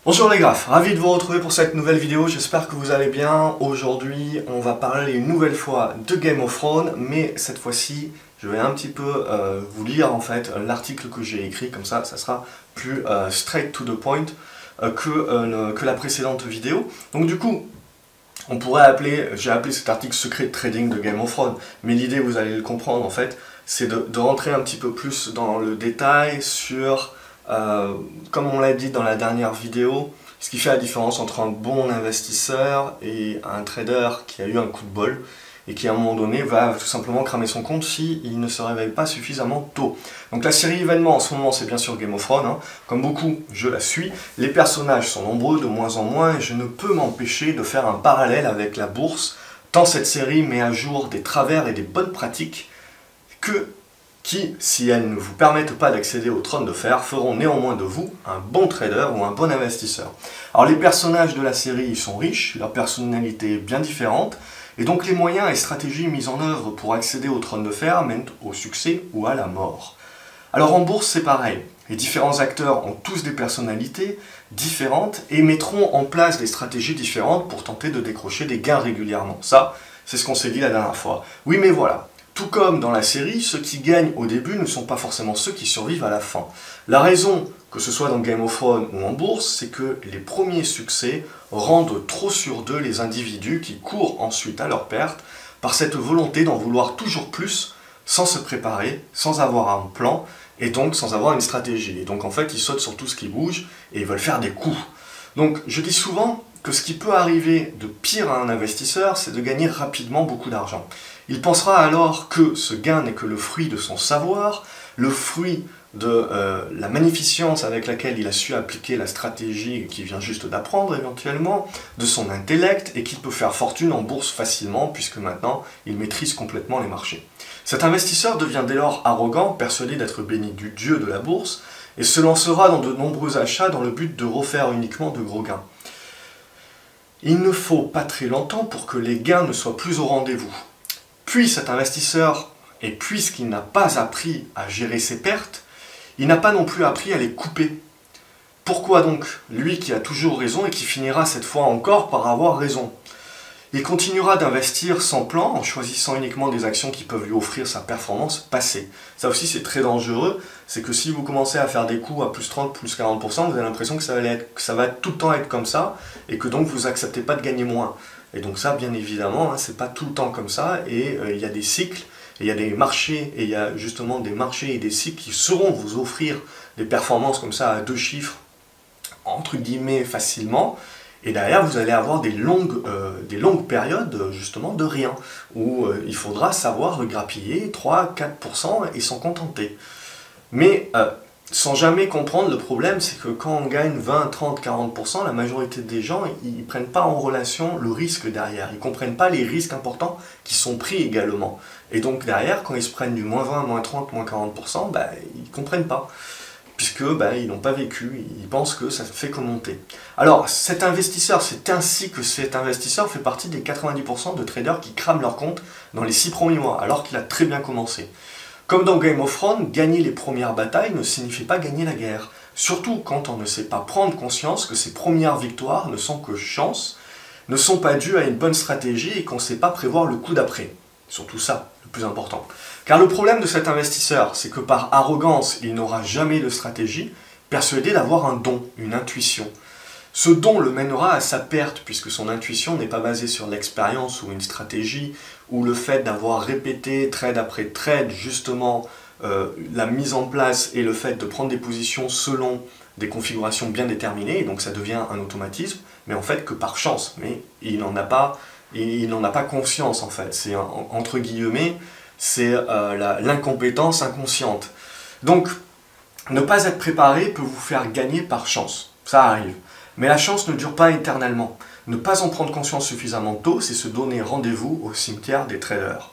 Bonjour les graphes, ravi de vous retrouver pour cette nouvelle vidéo, j'espère que vous allez bien. Aujourd'hui on va parler une nouvelle fois de Game of Thrones, mais cette fois-ci je vais un petit peu vous lire en fait l'article que j'ai écrit, comme ça sera plus straight to the point que la précédente vidéo. Donc du coup, on pourrait appeler, j'ai appelé cet article Secret Trading de Game of Thrones, mais l'idée, vous allez le comprendre en fait, c'est de rentrer un petit peu plus dans le détail sur... comme on l'a dit dans la dernière vidéo, ce qui fait la différence entre un bon investisseur et un trader qui a eu un coup de bol et qui à un moment donné va tout simplement cramer son compte s'il ne se réveille pas suffisamment tôt. Donc la série événement en ce moment c'est bien sûr Game of Thrones, hein. Comme beaucoup je la suis, les personnages sont nombreux de moins en moins et je ne peux m'empêcher de faire un parallèle avec la bourse, tant cette série met à jour des travers et des bonnes pratiques qui, si elles ne vous permettent pas d'accéder au trône de fer, feront néanmoins de vous un bon trader ou un bon investisseur. Alors les personnages de la série ils sont riches, leur personnalité est bien différente, et donc les moyens et stratégies mises en œuvre pour accéder au trône de fer mènent au succès ou à la mort. Alors en bourse c'est pareil, les différents acteurs ont tous des personnalités différentes et mettront en place des stratégies différentes pour tenter de décrocher des gains régulièrement. Ça, c'est ce qu'on s'est dit la dernière fois. Oui mais voilà. Tout comme dans la série, ceux qui gagnent au début ne sont pas forcément ceux qui survivent à la fin. La raison, que ce soit dans Game of Thrones ou en bourse, c'est que les premiers succès rendent trop sur d'eux les individus qui courent ensuite à leur perte par cette volonté d'en vouloir toujours plus sans se préparer, sans avoir un plan et donc sans avoir une stratégie. Et donc en fait, ils sautent sur tout ce qui bouge et ils veulent faire des coups. Donc je dis souvent que ce qui peut arriver de pire à un investisseur, c'est de gagner rapidement beaucoup d'argent. Il pensera alors que ce gain n'est que le fruit de son savoir, le fruit de la magnificence avec laquelle il a su appliquer la stratégie qu'il vient juste d'apprendre éventuellement, de son intellect, et qu'il peut faire fortune en bourse facilement puisque maintenant il maîtrise complètement les marchés. Cet investisseur devient dès lors arrogant, persuadé d'être béni du dieu de la bourse, et se lancera dans de nombreux achats dans le but de refaire uniquement de gros gains. Il ne faut pas très longtemps pour que les gains ne soient plus au rendez-vous. Puis cet investisseur, et puisqu'il n'a pas appris à gérer ses pertes, il n'a pas non plus appris à les couper. Pourquoi donc lui qui a toujours raison et qui finira cette fois encore par avoir raison? Il continuera d'investir sans plan en choisissant uniquement des actions qui peuvent lui offrir sa performance passée. Ça aussi c'est très dangereux, c'est que si vous commencez à faire des coups à plus 30, plus 40%, vous avez l'impression que ça va tout le temps être comme ça et que donc vous n'acceptez pas de gagner moins. Et donc ça bien évidemment, hein, c'est pas tout le temps comme ça et il y a des cycles, et il y a des marchés, et il y a justement des marchés et des cycles qui sauront vous offrir des performances comme ça à 2 chiffres, entre guillemets facilement. Et derrière, vous allez avoir des longues périodes justement de rien, où il faudra savoir grappiller 3-4% et s'en contenter. Mais sans jamais comprendre, le problème, c'est que quand on gagne 20, 30, 40%, la majorité des gens, ils ne prennent pas en relation le risque derrière. Ils ne comprennent pas les risques importants qui sont pris également. Et donc derrière, quand ils se prennent du moins 20, moins 30, moins 40%, bah, ils ne comprennent pas. Puisque ils n'ont pas vécu, ils pensent que ça ne fait que monter. Alors cet investisseur, c'est ainsi que cet investisseur fait partie des 90% de traders qui crament leur compte dans les 6 premiers mois, alors qu'il a très bien commencé. Comme dans Game of Thrones, gagner les premières batailles ne signifie pas gagner la guerre. Surtout quand on ne sait pas prendre conscience que ces premières victoires ne sont que chance, ne sont pas dues à une bonne stratégie et qu'on ne sait pas prévoir le coup d'après. Surtout ça, le plus important. Car le problème de cet investisseur, c'est que par arrogance, il n'aura jamais de stratégie, persuadé d'avoir un don, une intuition. Ce don le mènera à sa perte, puisque son intuition n'est pas basée sur l'expérience ou une stratégie, ou le fait d'avoir répété trade après trade, justement, la mise en place et le fait de prendre des positions selon des configurations bien déterminées, et donc ça devient un automatisme, mais en fait que par chance, mais il n'en a pas conscience en fait, c'est entre guillemets, c'est l'incompétence inconsciente. Donc, ne pas être préparé peut vous faire gagner par chance, ça arrive. Mais la chance ne dure pas éternellement. Ne pas en prendre conscience suffisamment tôt, c'est se donner rendez-vous au cimetière des traders.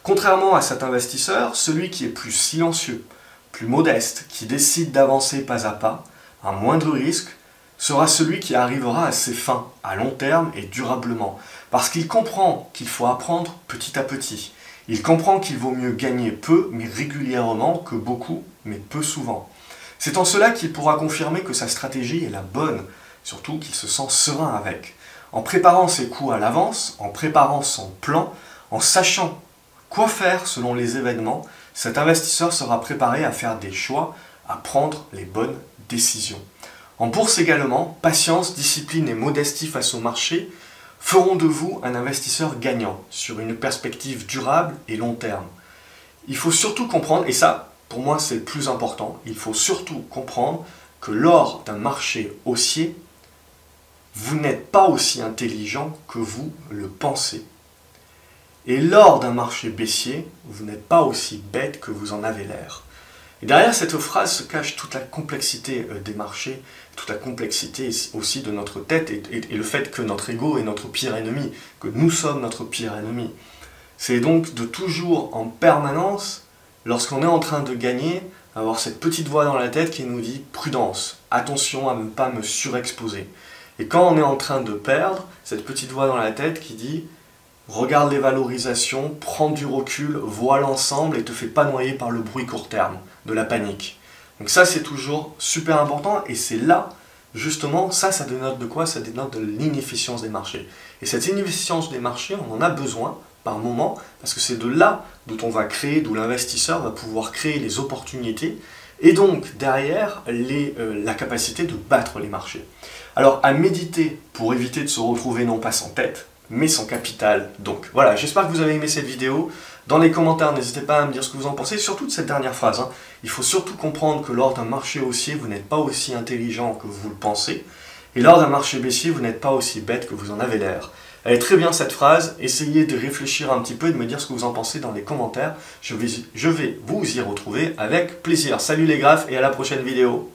Contrairement à cet investisseur, celui qui est plus silencieux, plus modeste, qui décide d'avancer pas à pas, à moindre risque, sera celui qui arrivera à ses fins, à long terme et durablement. Parce qu'il comprend qu'il faut apprendre petit à petit. Il comprend qu'il vaut mieux gagner peu, mais régulièrement, que beaucoup, mais peu souvent. C'est en cela qu'il pourra confirmer que sa stratégie est la bonne, surtout qu'il se sent serein avec. En préparant ses coups à l'avance, en préparant son plan, en sachant quoi faire selon les événements, cet investisseur sera préparé à faire des choix, à prendre les bonnes décisions. En bourse également, patience, discipline et modestie face au marché feront de vous un investisseur gagnant sur une perspective durable et long terme. Il faut surtout comprendre, et ça pour moi c'est le plus important, il faut surtout comprendre que lors d'un marché haussier, vous n'êtes pas aussi intelligent que vous le pensez. Et lors d'un marché baissier, vous n'êtes pas aussi bête que vous en avez l'air. Et derrière cette phrase se cache toute la complexité des marchés, toute la complexité aussi de notre tête et le fait que notre ego est notre pire ennemi, que nous sommes notre pire ennemi. C'est donc de toujours en permanence, lorsqu'on est en train de gagner, avoir cette petite voix dans la tête qui nous dit « prudence, attention à ne pas me surexposer ». Et quand on est en train de perdre, cette petite voix dans la tête qui dit « regarde les valorisations, prends du recul, vois l'ensemble et te fais pas noyer par le bruit court terme, de la panique ». Donc ça c'est toujours super important et c'est là, justement, ça dénote de quoi? Ça dénote de l'inefficience des marchés. Et cette inefficience des marchés, on en a besoin par moment, parce que c'est de là d'où on va créer, d'où l'investisseur va pouvoir créer les opportunités, et donc derrière la capacité de battre les marchés. Alors à méditer pour éviter de se retrouver non pas sans tête, mais sans capital. Donc voilà, j'espère que vous avez aimé cette vidéo. Dans les commentaires, n'hésitez pas à me dire ce que vous en pensez, surtout de cette dernière phrase. Il faut surtout comprendre que lors d'un marché haussier, vous n'êtes pas aussi intelligent que vous le pensez, et lors d'un marché baissier, vous n'êtes pas aussi bête que vous en avez l'air. Elle est très bien cette phrase, essayez de réfléchir un petit peu et de me dire ce que vous en pensez dans les commentaires. Je vais vous y retrouver avec plaisir. Salut les graphes et à la prochaine vidéo.